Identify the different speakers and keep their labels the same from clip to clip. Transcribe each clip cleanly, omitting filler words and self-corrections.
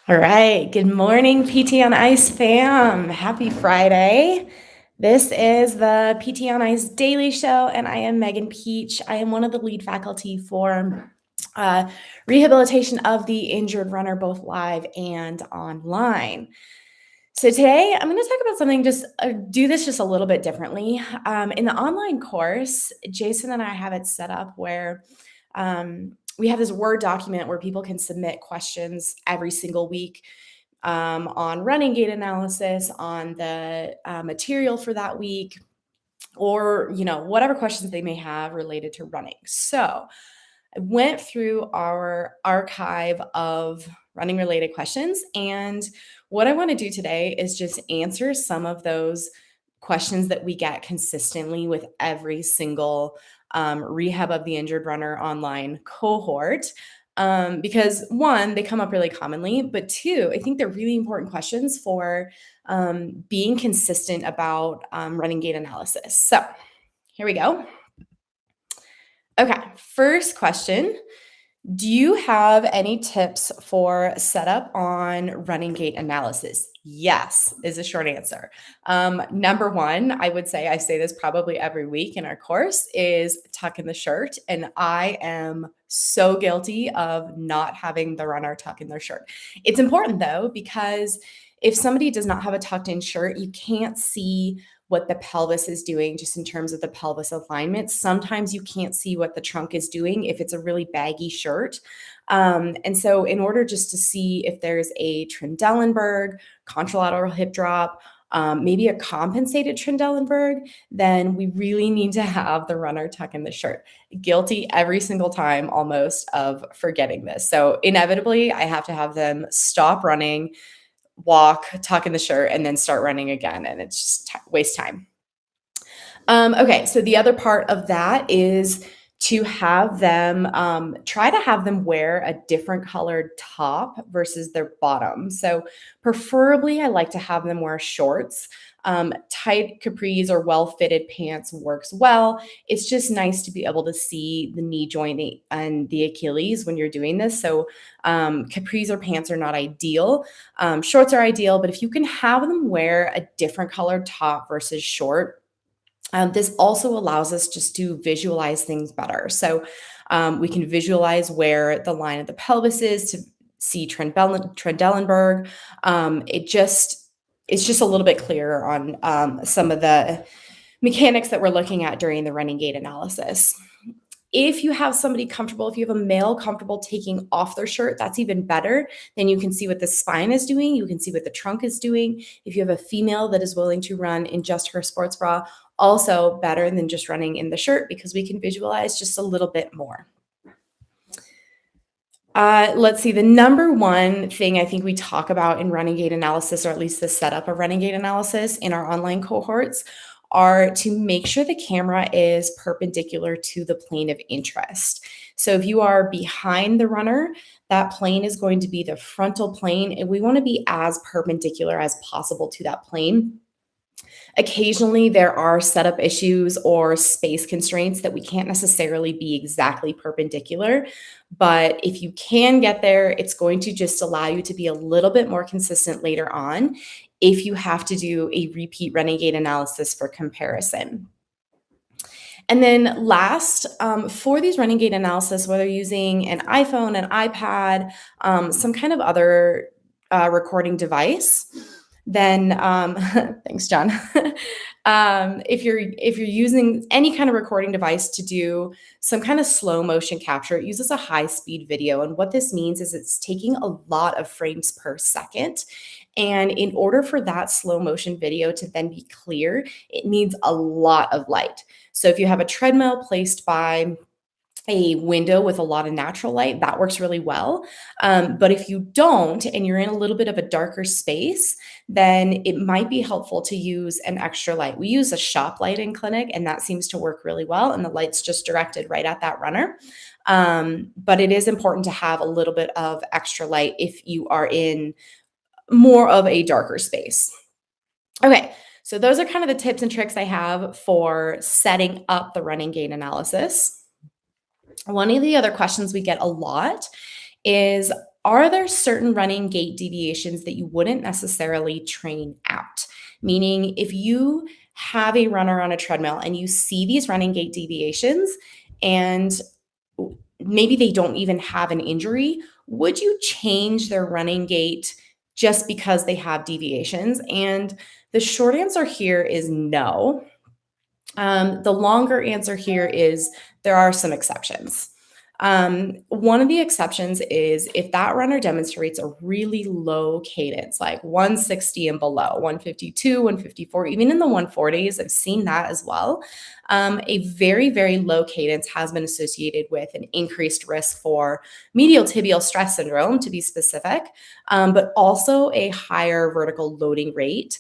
Speaker 1: All right. Good morning, PT on Ice fam. Happy Friday. This is the PT on Ice Daily Show, and I am Megan Peach. I am one of the lead faculty for rehabilitation of the injured runner, both live and online. So today I'm going to talk about something, do this just a little bit differently. In the online course, Jason and I have it set up where we have this Word document where people can submit questions every single week on running gait analysis, on the material for that week, or whatever questions they may have related to running. So I went through our archive of running related questions, and what I want to do today is just answer some of those questions that we get consistently with every single Rehab of the Injured Runner online cohort. Because one, they come up really commonly, but two, I think they're really important questions for being consistent about running gait analysis. So here we go. Okay, first question. Do you have any tips for setup on running gait analysis? Yes, is a short answer. Number one, I would say, I say this probably every week in our course, is tuck in the shirt. And I am so guilty of not having the runner tuck in their shirt. It's important though, because if somebody does not have a tucked in shirt, you can't see what the pelvis is doing just in terms of the pelvis alignment. Sometimes you can't see what the trunk is doing if it's a really baggy shirt. And so in order just to see if there's a Trendelenburg, contralateral hip drop, maybe a compensated Trendelenburg, then we really need to have the runner tuck in the shirt. Guilty every single time almost of forgetting this. So inevitably I have to have them stop running, walk, tuck in the shirt, and then start running again. And it's just waste time. Okay, so the other part of that is to have them try to have them wear a different colored top versus their bottom. So preferably I like to have them wear shorts. Tight capris or well-fitted pants works well. It's just nice to be able to see the knee joint and the Achilles when you're doing this. So capris or pants are not ideal. Shorts are ideal, but if you can have them wear a different colored top versus short, this also allows us just to visualize things better. So we can visualize where the line of the pelvis is to see Trendelenburg. It's just a little bit clearer on some of the mechanics that we're looking at during the running gait analysis. If you have somebody comfortable, if you have a male comfortable taking off their shirt, that's even better. Then you can see what the spine is doing. You can see what the trunk is doing. If you have a female that is willing to run in just her sports bra, also better than just running in the shirt because we can visualize just a little bit more. Let's see, the number one thing I think we talk about in running gait analysis, or at least the setup of running gait analysis in our online cohorts, are to make sure the camera is perpendicular to the plane of interest. So if you are behind the runner, that plane is going to be the frontal plane, and we want to be as perpendicular as possible to that plane. Occasionally, there are setup issues or space constraints that we can't necessarily be exactly perpendicular. But if you can get there, it's going to just allow you to be a little bit more consistent later on if you have to do a repeat running gait analysis for comparison. And then last, for these running gait analysis, whether using an iPhone, an iPad, some kind of other recording device, then thanks, John. If you're using any kind of recording device to do some kind of slow motion capture, it uses a high speed video. And what this means is it's taking a lot of frames per second. And in order for that slow motion video to then be clear, it needs a lot of light. So if you have a treadmill placed by a window with a lot of natural light, that works really well. But if you don't, and you're in a little bit of a darker space, then it might be helpful to use an extra light. We use a shop light in clinic, and that seems to work really well. And the light's just directed right at that runner. But it is important to have a little bit of extra light if you are in more of a darker space. Okay, so those are kind of the tips and tricks I have for setting up the running gait analysis. One of the other questions we get a lot is, are there certain running gait deviations that you wouldn't necessarily train out? Meaning, if you have a runner on a treadmill and you see these running gait deviations and maybe they don't even have an injury, would you change their running gait just because they have deviations? And the short answer here is no. The longer answer here is there are some exceptions. One of the exceptions is if that runner demonstrates a really low cadence, like 160 and below, 152, 154, even in the 140s, I've seen that as well. A very, very low cadence has been associated with an increased risk for medial tibial stress syndrome, to be specific, but also a higher vertical loading rate.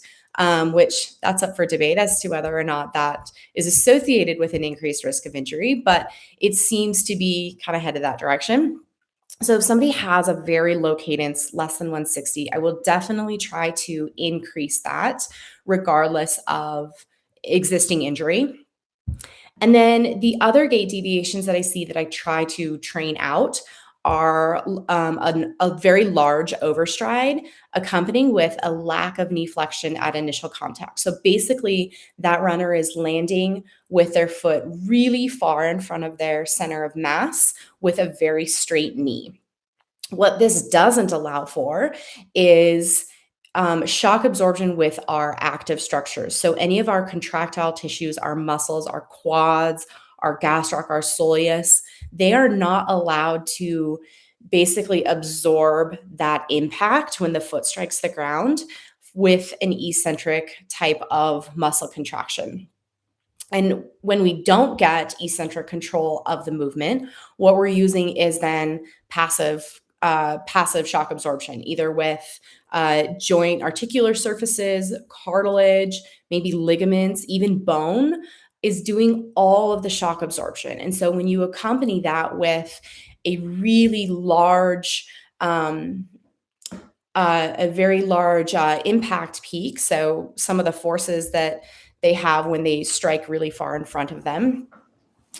Speaker 1: Which that's up for debate as to whether or not that is associated with an increased risk of injury, but it seems to be kind of headed that direction. So if somebody has a very low cadence, less than 160, I will definitely try to increase that regardless of existing injury. And then the other gait deviations that I see that I try to train out are a very large overstride accompanying with a lack of knee flexion at initial contact. So basically, that runner is landing with their foot really far in front of their center of mass with a very straight knee. What this doesn't allow for is shock absorption with our active structures. So any of our contractile tissues, our muscles, our quads, our gastroc, our soleus, they are not allowed to basically absorb that impact when the foot strikes the ground with an eccentric type of muscle contraction. And when we don't get eccentric control of the movement, what we're using is then passive shock absorption, either with joint articular surfaces, cartilage, maybe ligaments, even bone is doing all of the shock absorption. And so when you accompany that with a really large, a very large impact peak, so some of the forces that they have when they strike really far in front of them,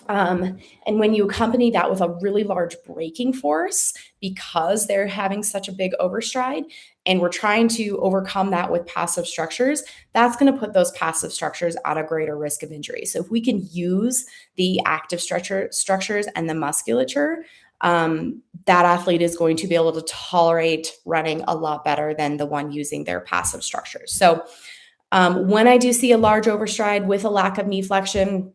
Speaker 1: and when you accompany that with a really large braking force, because they're having such a big overstride, and we're trying to overcome that with passive structures, that's going to put those passive structures at a greater risk of injury. So if we can use the active structures and the musculature, that athlete is going to be able to tolerate running a lot better than the one using their passive structures. So when I do see a large overstride with a lack of knee flexion,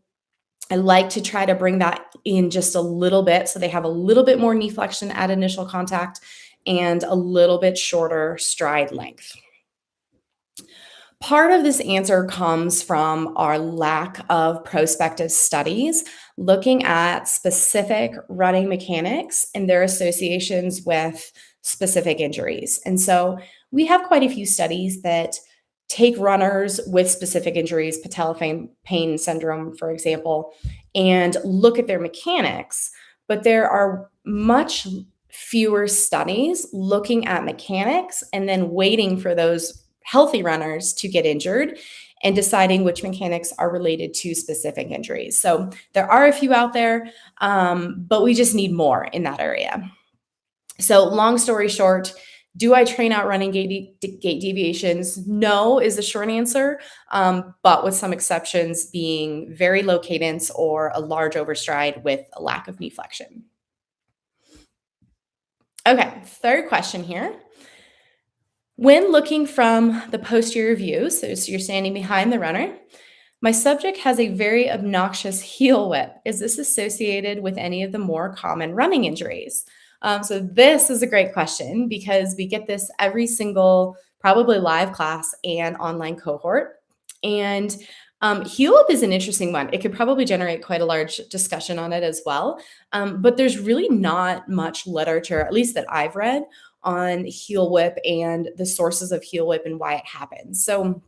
Speaker 1: I like to try to bring that in just a little bit so they have a little bit more knee flexion at initial contact and a little bit shorter stride length. Part of this answer comes from our lack of prospective studies looking at specific running mechanics and their associations with specific injuries. And so we have quite a few studies that take runners with specific injuries, patella pain syndrome, for example, and look at their mechanics. But there are much fewer studies looking at mechanics and then waiting for those healthy runners to get injured and deciding which mechanics are related to specific injuries. So there are a few out there, but we just need more in that area. So long story short, do I train out running gait deviations? No is the short answer, but with some exceptions being very low cadence or a large overstride with a lack of knee flexion. Okay, third question here. When looking from the posterior view, so you're standing behind the runner, my subject has a very obnoxious heel whip. Is this associated with any of the more common running injuries? So this is a great question because we get this every single probably live class and online cohort. And heel whip is an interesting one. It could probably generate quite a large discussion on it as well. But there's really not much literature, at least that I've read, on heel whip and the sources of heel whip and why it happens. So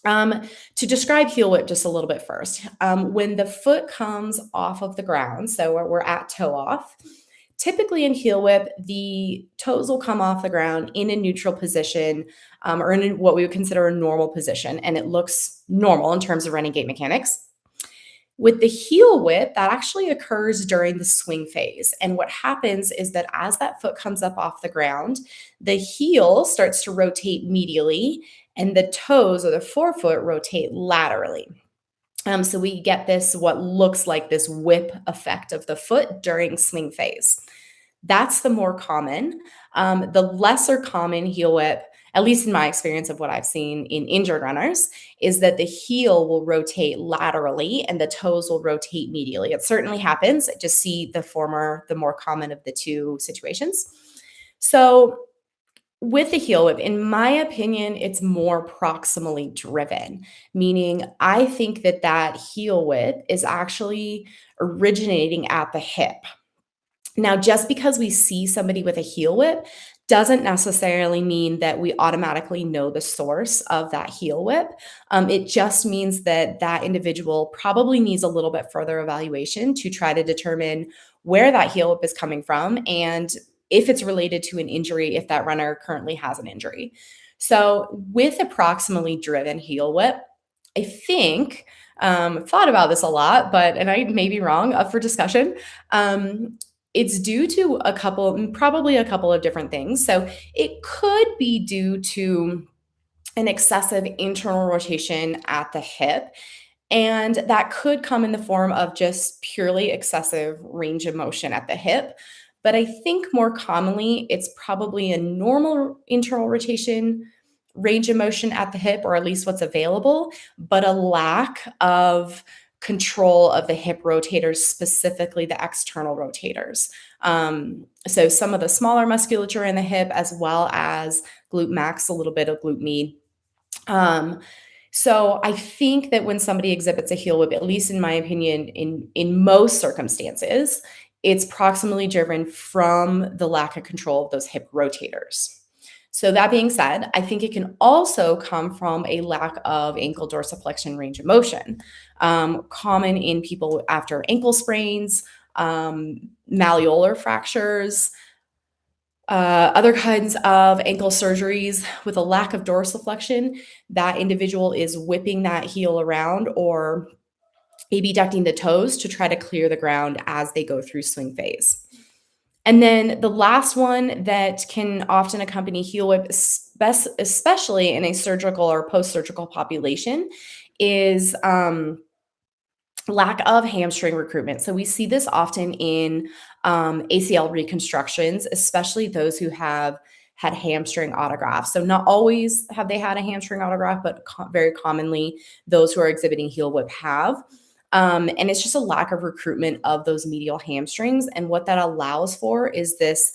Speaker 1: to describe heel whip just a little bit first, when the foot comes off of the ground, so we're at toe off, typically in heel whip, the toes will come off the ground in a neutral position or in what we would consider a normal position, and it looks normal in terms of running gait mechanics. With the heel whip, that actually occurs during the swing phase. And what happens is that as that foot comes up off the ground, the heel starts to rotate medially and the toes or the forefoot rotate laterally. So we get this, what looks like this whip effect of the foot during swing phase. That's the more common. The lesser common heel whip, at least in my experience of what I've seen in injured runners, is that the heel will rotate laterally and the toes will rotate medially. It certainly happens. I just see the former, the more common of the two situations. So with the heel whip, in my opinion, it's more proximally driven, meaning I think that that heel whip is actually originating at the hip. Now, just because we see somebody with a heel whip doesn't necessarily mean that we automatically know the source of that heel whip. It just means that that individual probably needs a little bit further evaluation to try to determine where that heel whip is coming from and if it's related to an injury, if that runner currently has an injury. So, with a proximally driven heel whip, I think thought about this a lot, and I may be wrong, up for discussion. It's due to probably a couple of different things. So it could be due to an excessive internal rotation at the hip. And that could come in the form of just purely excessive range of motion at the hip. But I think more commonly, it's probably a normal internal rotation range of motion at the hip, or at least what's available, but a lack of control of the hip rotators, specifically the external rotators. So some of the smaller musculature in the hip, as well as glute max, a little bit of glute med. So I think that when somebody exhibits a heel whip, at least in my opinion, in most circumstances, it's proximally driven from the lack of control of those hip rotators. So that being said, I think it can also come from a lack of ankle dorsiflexion range of motion, common in people after ankle sprains, malleolar fractures, other kinds of ankle surgeries with a lack of dorsiflexion. That individual is whipping that heel around or abducting the toes to try to clear the ground as they go through swing phase. And then the last one that can often accompany heel whip, especially in a surgical or post-surgical population, is lack of hamstring recruitment. So we see this often in ACL reconstructions, especially those who have had hamstring autografts. So not always have they had a hamstring autograft, but very commonly those who are exhibiting heel whip have. And it's just a lack of recruitment of those medial hamstrings. And what that allows for is this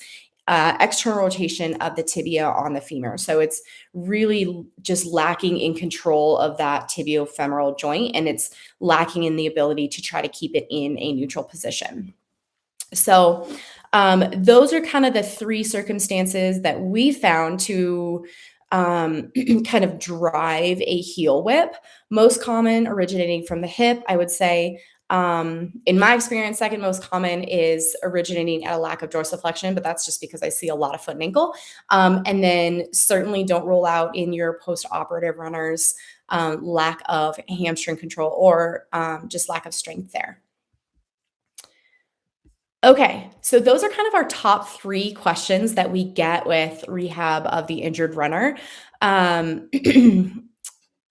Speaker 1: external rotation of the tibia on the femur. So it's really just lacking in control of that tibiofemoral joint, and it's lacking in the ability to try to keep it in a neutral position. So those are kind of the three circumstances that we found to kind of drive a heel whip. Most common originating from the hip, I would say. In my experience, second most common is originating at a lack of dorsiflexion, but that's just because I see a lot of foot and ankle. And then certainly don't rule out in your post-operative runners lack of hamstring control or just lack of strength there. Okay, so those are kind of our top 3 questions that we get with rehab of the injured runner.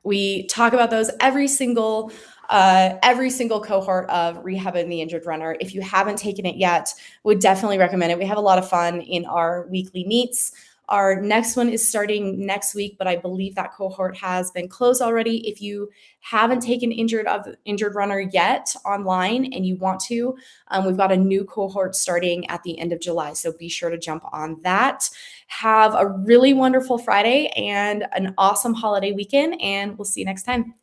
Speaker 1: We talk about those every single cohort of rehab in the injured runner. If you haven't taken it yet, would definitely recommend it. We have a lot of fun in our weekly meets. Our next one is starting next week, but I believe that cohort has been closed already. If you haven't taken injured runner yet online and you want to, we've got a new cohort starting at the end of July. So be sure to jump on that. Have a really wonderful Friday and an awesome holiday weekend, and we'll see you next time.